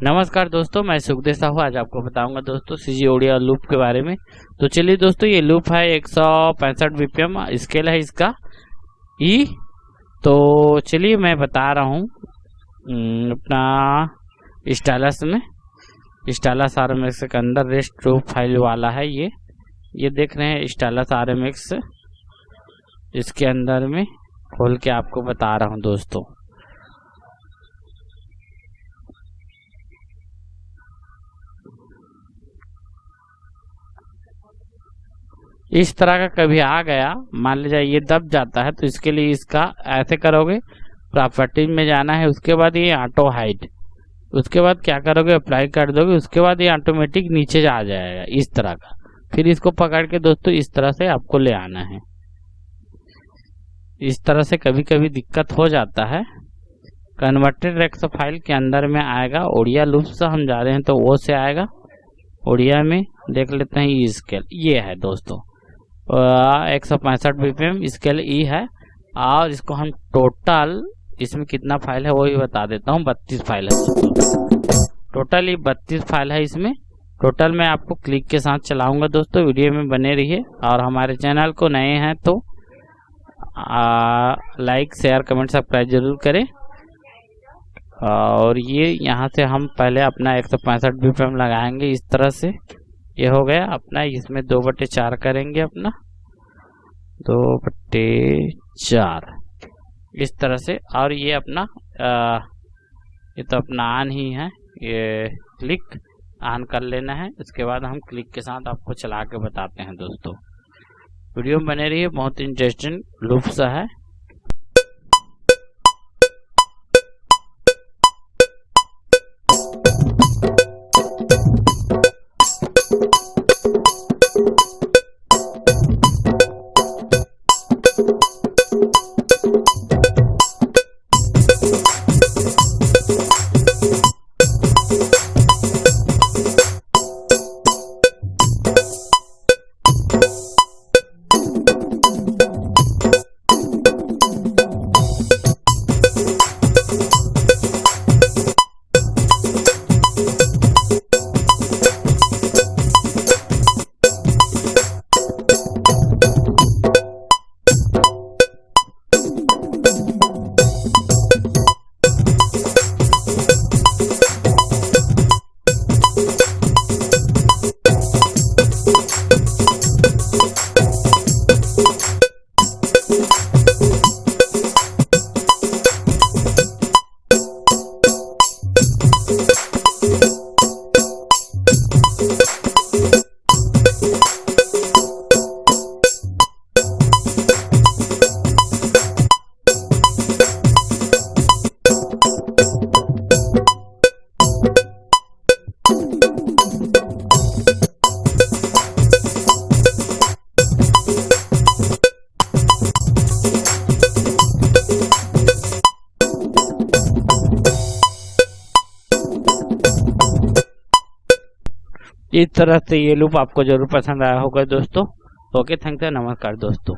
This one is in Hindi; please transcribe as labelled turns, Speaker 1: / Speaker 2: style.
Speaker 1: नमस्कार दोस्तों, मैं सुखदेव साहू। आज आपको बताऊंगा दोस्तों सीजी ओडिया लूप के बारे में। तो चलिए दोस्तों, ये लूप है 165 बीपीएम स्केल है इसका ई। तो चलिए मैं बता रहा हूँ अपना स्टाइलस में। स्टाइलस RMX के अंदर रेस्ट लूप फाइल वाला है ये देख रहे हैं स्टाइलस RMX। इसके अंदर में खोल के आपको बता रहा हूँ दोस्तों। इस तरह का कभी आ गया, मान लीजिए ये दब जाता है, तो इसके लिए इसका ऐसे करोगे, प्रॉपर्टीज में जाना है, उसके बाद ये ऑटो हाइड, उसके बाद क्या करोगे, अप्लाई कर दोगे, उसके बाद ये ऑटोमेटिक नीचे आ जाएगा इस तरह का। फिर इसको पकड़ के दोस्तों इस तरह से आपको ले आना है। इस तरह से कभी कभी दिक्कत हो जाता है। कन्वर्टेड रेक्स फाइल के अंदर में आएगा, ओडिया लूप से हम जा रहे हैं तो वो से आएगा। ओडिया में देख लेते हैं ई स्केल, ये है दोस्तों 165 बीपीएम स्केल ई है। और इसको हम टोटल, इसमें कितना फाइल है वो भी बता देता हूँ। 32 फाइल है टोटल, ये 32 फाइल है इसमें टोटल। मैं आपको क्लिक के साथ चलाऊंगा दोस्तों, वीडियो में बने रहिए। और हमारे चैनल को नए हैं तो लाइक शेयर कमेंट सब्सक्राइब जरूर करें। और ये यहाँ से हम पहले अपना 165 बीपीएम लगाएंगे इस तरह से। ये हो गया अपना, इसमें 2/4 करेंगे अपना 2/4 इस तरह से। और ये अपना ये तो अपना ऑन ही है, ये क्लिक ऑन कर लेना है। इसके बाद हम क्लिक के साथ आपको चला के बताते हैं दोस्तों। वीडियो में बने रहिए, बहुत इंटरेस्टिंग लूप सा है। इस तरह से ये लूप आपको जरूर पसंद आया होगा दोस्तों। ओके, थैंक्स, नमस्कार दोस्तों।